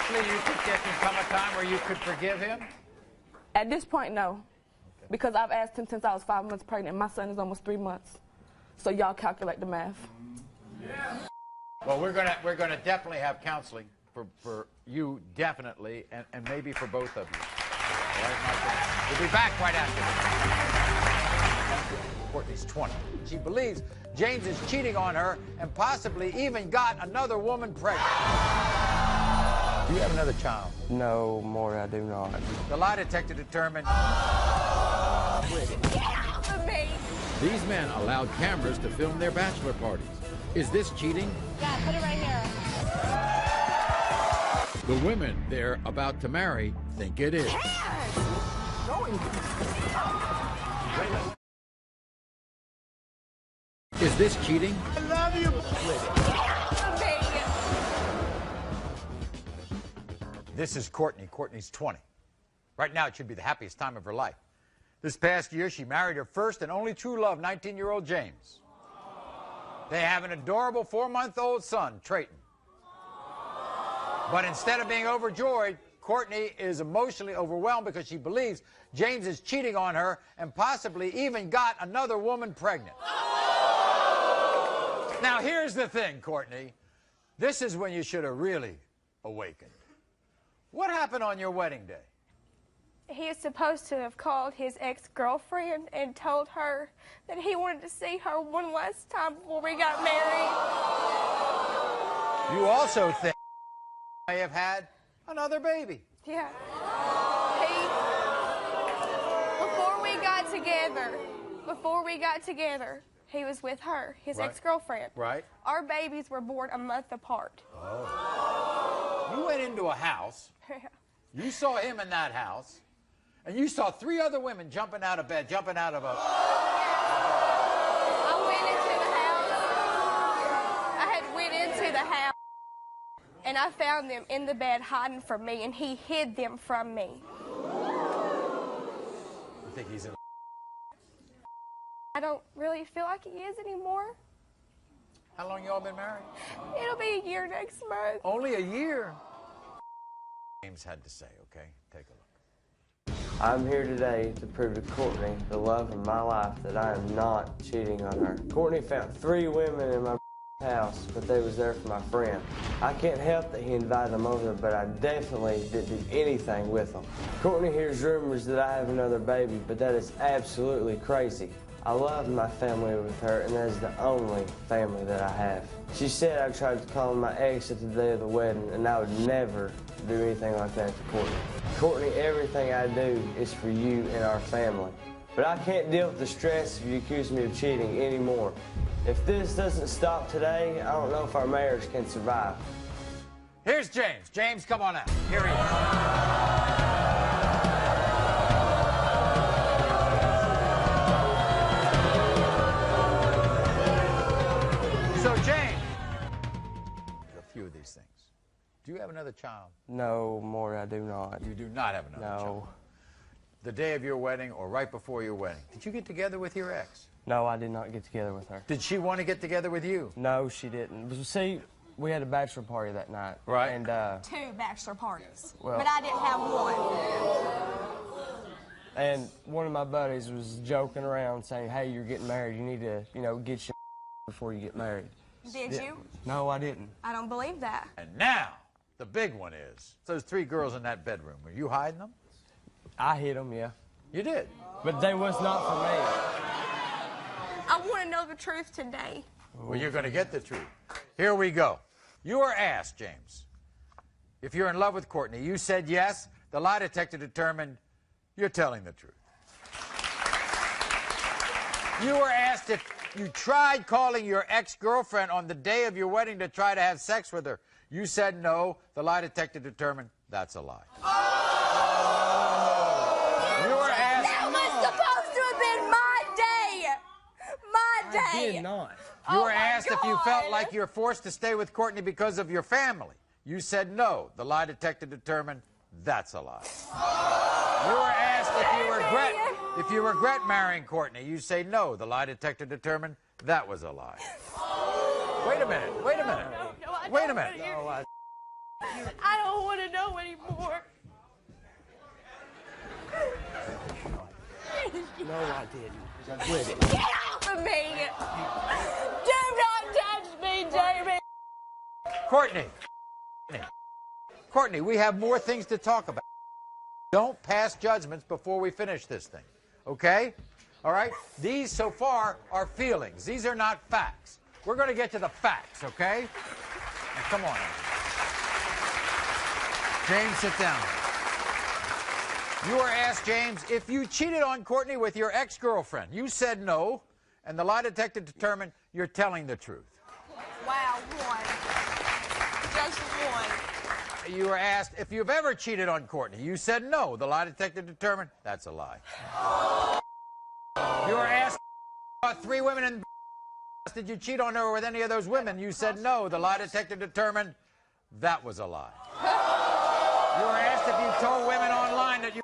Honestly, you think there can come a time where you could forgive him? At this point, no. Because I've asked him since I was 5 months pregnant. My son is almost 3 months. So y'all calculate the math. Yeah. Well, we're gonna definitely have counseling for you, definitely, and maybe for both of you. All right, Michael? We'll be back right after this. Courtney's 20. She believes James is cheating on her and possibly even got another woman pregnant. Do you have another child? No, Maury, I do not. The lie detector determined... Get off of me! These men allowed cameras to film their bachelor parties. Is this cheating? Yeah, put it right here. The women they're about to marry think it is. Is this cheating? I love you. This is Courtney. Courtney's 20. Right now, it should be the happiest time of her life. This past year, she married her first and only true love, 19-year-old James. They have an adorable 4-month-old son, Trayton. But instead of being overjoyed, Courtney is emotionally overwhelmed because she believes James is cheating on her and possibly even got another woman pregnant. Now, here's the thing, Courtney. This is when you should have really awakened. What happened on your wedding day? He is supposed to have called his ex-girlfriend and told her that he wanted to see her one last time before we got married. You also think may have had another baby. Yeah. Before we got together, he was with her, his ex-girlfriend. Right. Our babies were born a month apart. Oh. You went into a house. You saw him in that house. And you saw 3 other women jumping out of bed, jumping out of a... I went into the house. And I found them in the bed hiding from me, and he hid them from me. You think he's in... I don't really feel like he is anymore. How long y'all been married? It'll be a year next month. Only a year? James had to say, okay? Take a look. I'm here today to prove to Courtney, the love of my life, that I am not cheating on her. Courtney found 3 women in my house, but they was there for my friend. I can't help that he invited them over, but I definitely didn't do anything with them. Courtney hears rumors that I have another baby, but that is absolutely crazy. I love my family with her, and that is the only family that I have. She said I tried to call my ex at the day of the wedding, and I would never do anything like that to Courtney. Courtney, everything I do is for you and our family. But I can't deal with the stress if you accuse me of cheating anymore. If this doesn't stop today, I don't know if our marriage can survive. Here's James. James, come on out. Here he is. So, James, a few of these things. Do you have another child? No, Maury, I do not. You do not have another child? No. The day of your wedding or right before your wedding, did you get together with your ex? No, I did not get together with her. Did she want to get together with you? No, she didn't. But see, we had a bachelor party that night. Right. And, 2 bachelor parties. Well, but I didn't have one. And one of my buddies was joking around saying, hey, you're getting married. You need to, you know, get your before you get married. Did you? No, I didn't. I don't believe that. And now, the big one is, those 3 girls in that bedroom, were you hiding them? I hid them, yeah. You did? But they was not for me. I want to know the truth today. Well, you're going to get the truth. Here we go. You were asked, James, if you're in love with Courtney. You said yes. The lie detector determined you're telling the truth. You were asked if you tried calling your ex-girlfriend on the day of your wedding to try to have sex with her. You said no. The lie detector determined that's a lie. You were asked... That was supposed to have been my day. My day. I did not. You were asked if you felt like you're forced to stay with Courtney because of your family. You said no. The lie detector determined that's a lie. You were asked if you regret marrying Courtney. You say no. The lie detector determined that was a lie. Wait a minute. Wait a minute. Wait a minute. I don't want to know anymore. No, I didn't. Quit it. Get off of me! Do not touch me, Jamie! Courtney, we have more things to talk about. Don't pass judgments before we finish this thing, okay? All right? These, so far, are feelings. These are not facts. We're going to get to the facts, okay? Now, come on. James, sit down. You were asked, James, if you cheated on Courtney with your ex-girlfriend. You said no, and the lie detector determined you're telling the truth. Wow, one. Just one. You were asked if you've ever cheated on Courtney. You said no. The lie detector determined that's a lie. You were asked about 3 women in did you cheat on her with any of those women? You said no. The lie detector determined that was a lie. You were asked if you told women online that you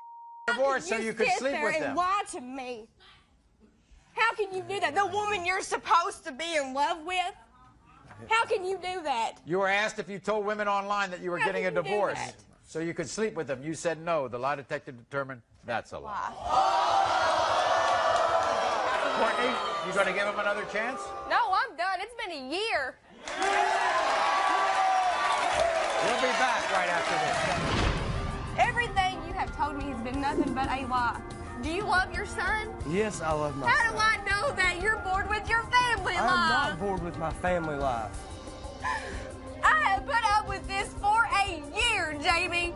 were divorced so you could sleep with them. And lie to me. How can you do that? The woman you're supposed to be in love with? How can you do that? You were asked if you told women online that you were getting a divorce so you could sleep with them. You said no. The lie detector determined that's a lie. Courtney, you going to give him another chance? No, I'm done. It's been a year. We'll be back right after this. Everything you have told me has been nothing but a lie. Do you love your son? Yes, I love my son. How do I know that you're bored with your family life? I'm not bored with my family life. I have put up with this for a year, Jamie.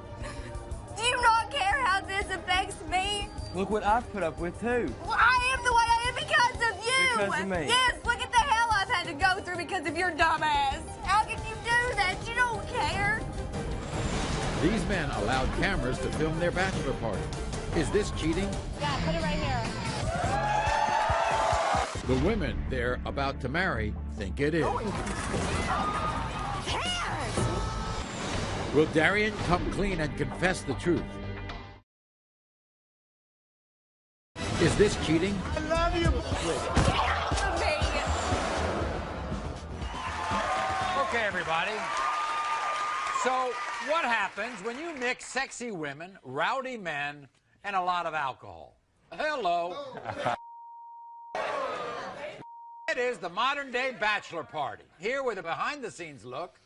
Do you not care how this affects me? Look what I've put up with, too. Well, I am the way I am because of you. Because of me. Yes, look at the hell I've had to go through because of your dumb ass. How can you do that? You don't care. These men allowed cameras to film their bachelor party. Is this cheating? Yeah, put it right here. The women they're about to marry think it is. Will Darian come clean and confess the truth? Is this cheating? I love you. Okay, everybody. So, what happens when you mix sexy women, rowdy men, and a lot of alcohol? Hello. It is the modern-day bachelor party. Here with a behind-the-scenes look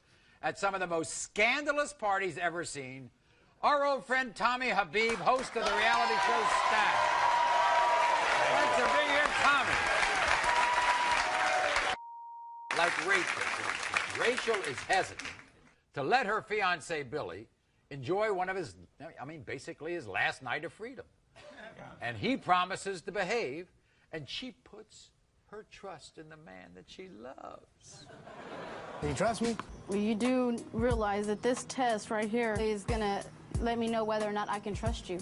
at some of the most scandalous parties ever seen, our old friend Tommy Habib, host of the reality show Staff. Let's bring here Tommy. Like Rachel is hesitant to let her fiancé Billy enjoy one of his, basically his last night of freedom. And he promises to behave, and she puts her trust in the man that she loves. Do you trust me? Well, you do realize that this test right here is going to let me know whether or not I can trust you.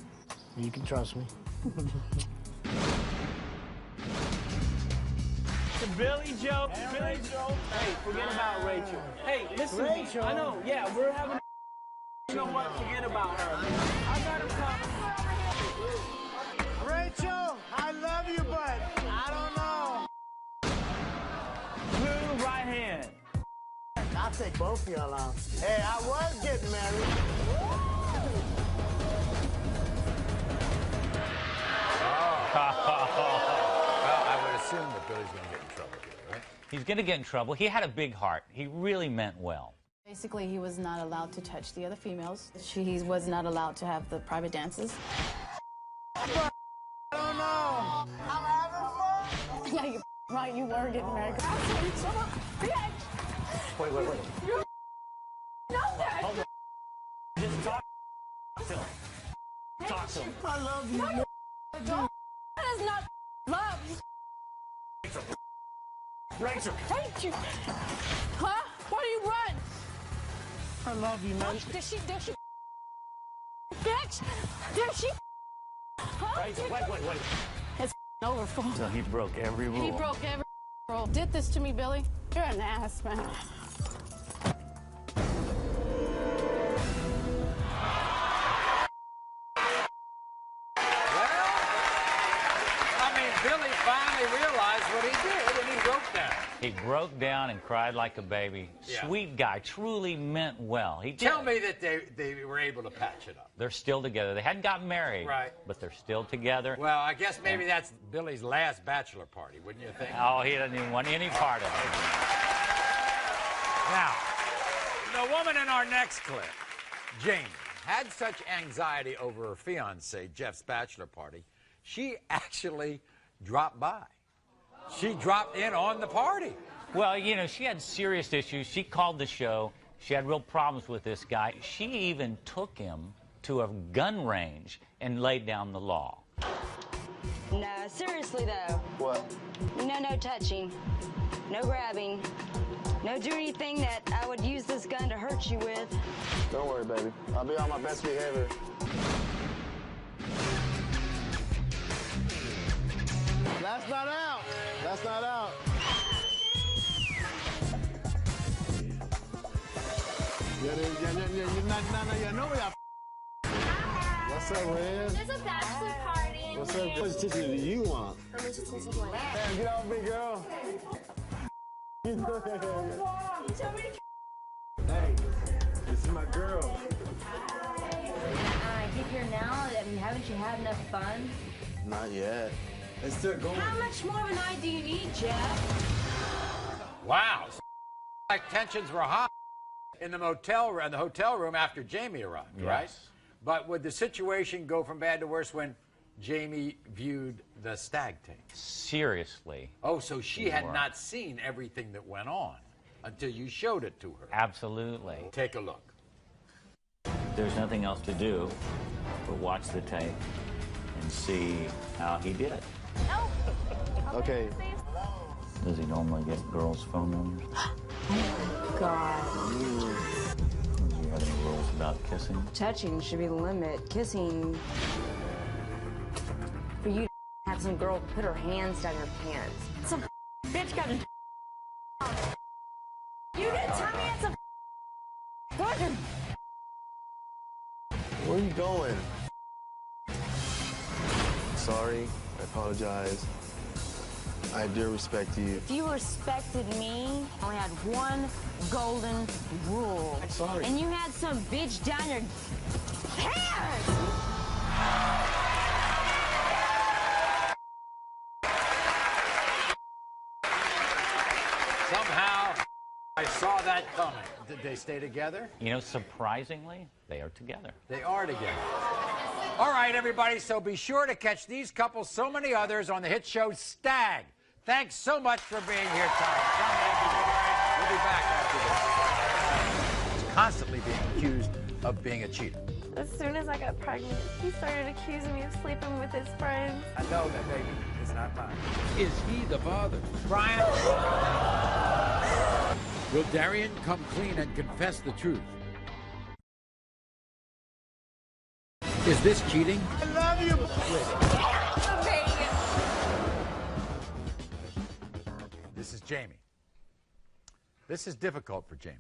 You can trust me. Billy Joe. Billy Joe. Hey, forget about Rachel. Hey, listen to me. I know, yeah, we're having you know what? Forget about her. I got him coming. Rachel, I love you, but I don't know. Blue right hand. I'll take both of y'all out. Hey, I was getting married. Well, I would assume that Billy's going to get in trouble here, right? He's going to get in trouble. He had a big heart. He really meant well. Basically, he was not allowed to touch the other females. He was not allowed to have the private dances. I don't know. I'm having fun. Yeah, you're right. You were getting married. Wait. You know that. Just talk to him. Talk to him. I love you. No, that is not love. Rachel. Hate you. Huh? Why do you run? I love you, man. Did she? Bitch! Did she? Huh? Rachel, wait. It's over for him. So he broke every rule. He broke every rule. Did this to me, Billy. You're an ass, man. Billy finally realized what he did, and he broke that. He broke down and cried like a baby. Yeah. Sweet guy, truly meant well. He did. Tell me that they were able to patch it up. They're still together. They hadn't gotten married, Right. but they're still together. Well, I guess maybe that's Billy's last bachelor party, wouldn't you think? Oh, he doesn't even want any part of it. Now, the woman in our next clip, Jamie, had such anxiety over her fiancé, Jeff's bachelor party, she actually dropped by. She dropped in on the party. Well, you know, she had serious issues. She called the show. She had real problems with this guy. She even took him to a gun range and laid down the law. No, seriously though. What? No touching, no grabbing, no do anything that I would use this gun to hurt you with. Don't worry, baby. I'll be on my best behavior. That's not out. That's not out. What's up, Red? There's a bachelor party in What's here. up? How much attention do you want? How much attention do I want? Damn, get off me, girl. Hey, this is my girl. Get here now. I mean, haven't you had enough fun? Not yet. It's still going. How much more of a night do you need, Jeff? Wow. Like tensions were high in the hotel room after Jamie arrived, right? Yes. But would the situation go from bad to worse when Jamie viewed the stag tape? Seriously. Oh, so she had Sure. not seen everything that went on until you showed it to her. Absolutely. Take a look. There's nothing else to do but watch the tape and see how he did it. Oh. Okay. Does he normally get girls' phone numbers? God. Do you have any rules about kissing? Touching should be the limit. Kissing. For you to have some girl put her hands down your pants. Some bitch got a. You didn't tell me it's a. What? Where are you going? Sorry. I apologize. I do respect you. If you respected me, I only had one golden rule. I'm sorry. And you had some bitch down your pants! Somehow, I saw that coming. Did they stay together? You know, surprisingly, they are together. They are together. All right, everybody, so be sure to catch these couples, so many others, on the hit show Stag. Thanks so much for being here, Tom. We'll be back after this. He's constantly being accused of being a cheater. As soon as I got pregnant, he started accusing me of sleeping with his friends. I know that baby is not mine. Is he the father? Brian? Will Darian come clean and confess the truth? Is this cheating? I love you. This is Jamie. This is difficult for Jamie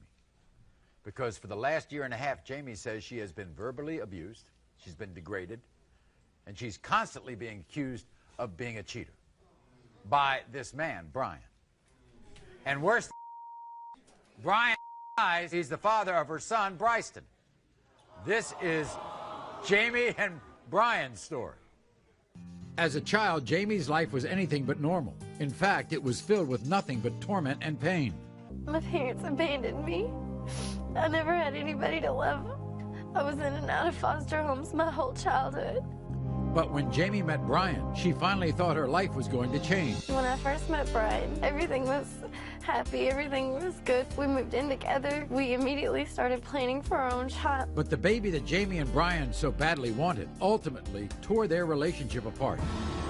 because for the last year and a half, Jamie says she has been verbally abused, she's been degraded, and she's constantly being accused of being a cheater by this man, Brian. And worse, Brian lies, he's the father of her son, Bryson. This is Jamie and Brian's story. As a child, Jamie's life was anything but normal. In fact, it was filled with nothing but torment and pain. My parents abandoned me. I never had anybody to love. I was in and out of foster homes my whole childhood. But when Jamie met Brian, she finally thought her life was going to change. When I first met Brian, everything was happy, everything was good. We moved in together. We immediately started planning for our own child. But the baby that Jamie and Brian so badly wanted ultimately tore their relationship apart.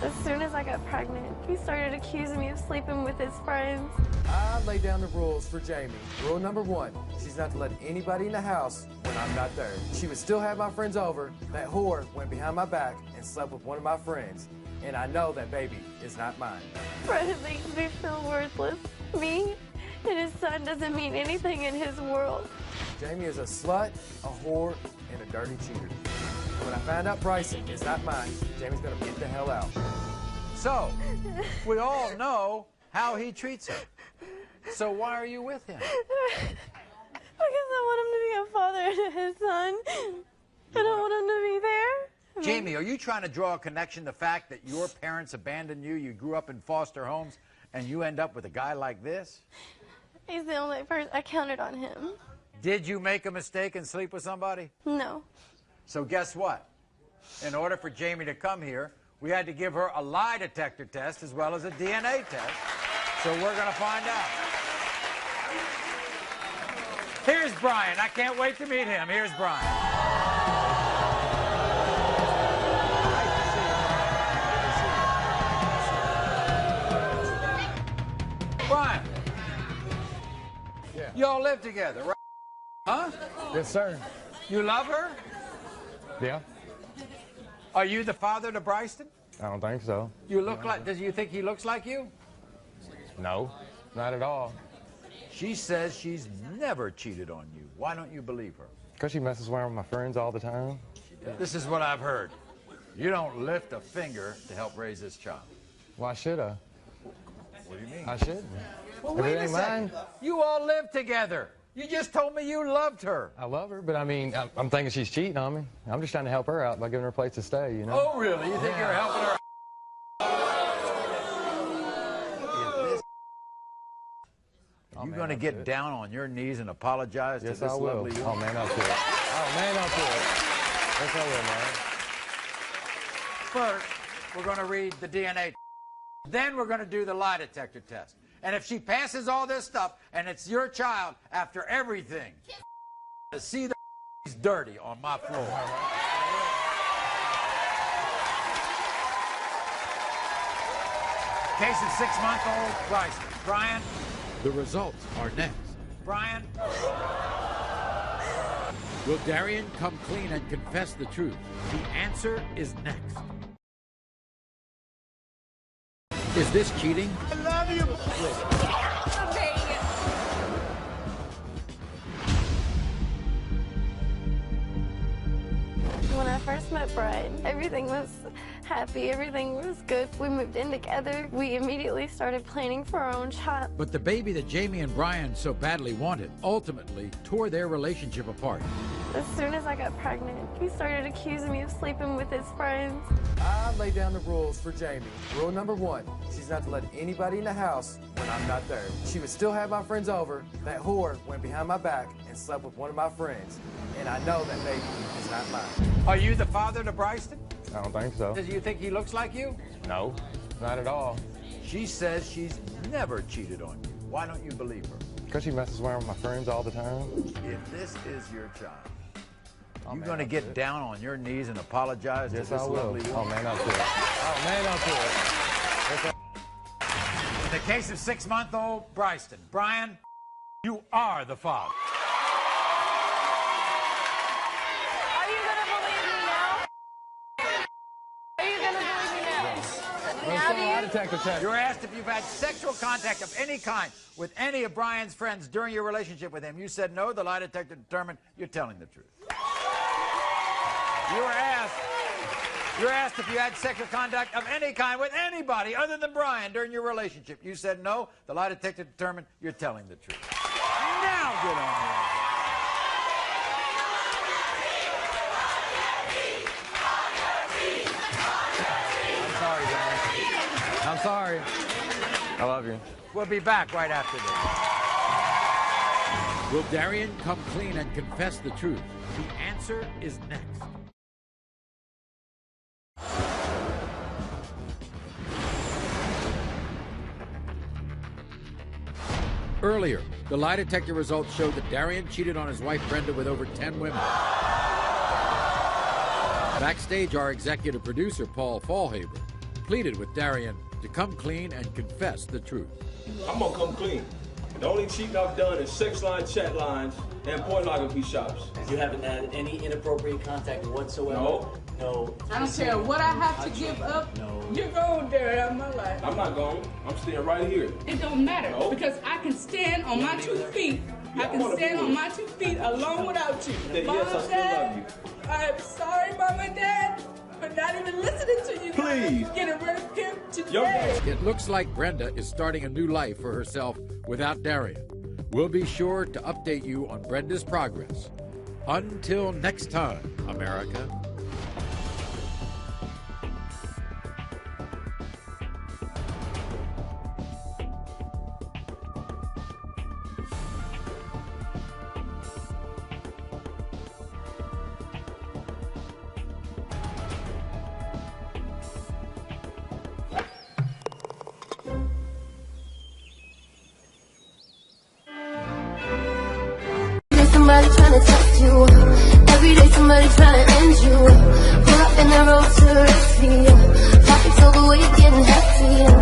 As soon as I got pregnant, he started accusing me of sleeping with his friends. I laid down the rules for Jamie. Rule number 1, she's not to let anybody in the house when I'm not there. She would still have my friends over. That whore went behind my back and slept with one of my friends. And I know that baby is not mine. Brian makes me feel worthless. Me and his son doesn't mean anything in his world. Jamie is a slut, a whore, and a dirty cheater. When I find out Bryson is not mine, Jamie's gonna get the hell out. So, we all know how he treats her. So why are you with him? Because I want him to be a father to his son. I don't want him to be there. Jamie, are you trying to draw a connection to the fact that your parents abandoned you, you grew up in foster homes, and you end up with a guy like this? He's the only person. I counted on him. Did you make a mistake and sleep with somebody? No. So guess what? In order for Jamie to come here, we had to give her a lie detector test as well as a DNA test. So we're going to find out. Here's Brian. I can't wait to meet him. Here's Brian. Brian. Yeah. Y'all live together, right? Huh? Yes, sir. You love her? Yeah. Are you the father to Bryson? I don't think so. You look like, does you think he looks like you? No, not at all. She says she's never cheated on you. Why don't you believe her? Because she messes around with my friends all the time. This is what I've heard. You don't lift a finger to help raise this child. Why should I? What do you mean? I shouldn't. Well, If wait it a ain't second. mine, You all live together. You just told me you loved her. I love her, but I mean, I'm thinking she's cheating on me. I'm just trying to help her out by giving her a place to stay, you know? Oh, really? You think you're helping her? Are you going to get down on your knees and apologize to Yes, this I will. lovely Oh, man, I'll do it. Oh, man, I'll do it. Yes, I will, man. First, we're going to read the DNA. Then we're going to do the lie detector test. And if she passes all this stuff and it's your child after everything, to see the he's dirty on my floor. Case of 6-month-old Bryson. Brian. The results are next. Brian. Will Darian come clean and confess the truth? The answer is next. Is this cheating? I love you. When I first met Brian, everything was happy, everything was good. We moved in together. We immediately started planning for our own child. But the baby that Jamie and Brian so badly wanted ultimately tore their relationship apart. As soon as I got pregnant, he started accusing me of sleeping with his friends. I laid down the rules for Jamie. Rule number 1, she's not to let anybody in the house when I'm not there. She would still have my friends over. That whore went behind my back and slept with one of my friends. And I know that baby is not mine. Are you the father to Bryson? I don't think so. Does you think he looks like you? No, not at all. She says she's never cheated on you. Why don't you believe her? Because she messes around with my friends all the time. If this is your child, you going to get down on your knees and apologize to Yes, this I will. lovely woman? Oh, man, I'll do it. Oh, man, I'll do it. Yes, In the case of 6-month-old Bryson, Brian, you are the father. Are you going to believe me now? Are you going to believe me now? Now do you? detector test. You're asked if you've had sexual contact of any kind with any of Brian's friends during your relationship with him. You said no. The lie detector determined you're telling the truth. You're asked if you had sexual contact of any kind with anybody other than Brian during your relationship. You said no. The lie detector determined you're telling the truth. Now get on with it. I'm sorry, John. I'm sorry. I love you. We'll be back right after this. Will Darian come clean and confess the truth? The answer is next. Earlier, the lie detector results showed that Darian cheated on his wife Brenda with over 10 women. Backstage, our executive producer, Paul Fallhaber, pleaded with Darian to come clean and confess the truth. I'm gonna come clean. The only cheating I've done is sex line, chat lines, and pornography shops. You haven't had any inappropriate contact whatsoever? No. No. I don't care what I have to give up. No. You're going there out of my life. I'm not going. I'm staying right here. It don't matter No. because I can stand on my 2 feet. Yeah, I can stand on my 2 feet alone without you. Yes, I still Dad, love you. I'm sorry, Mom and Dad, for not even listening to you. Please. Getting rid of him today. It looks like Brenda is starting a new life for herself without Darian. We'll be sure to update you on Brenda's progress. Until next time, America. Somebody trying to test you. Every day somebody trying to end you. Pull up in the road to rescue. Traffic's over, where you getting hefty.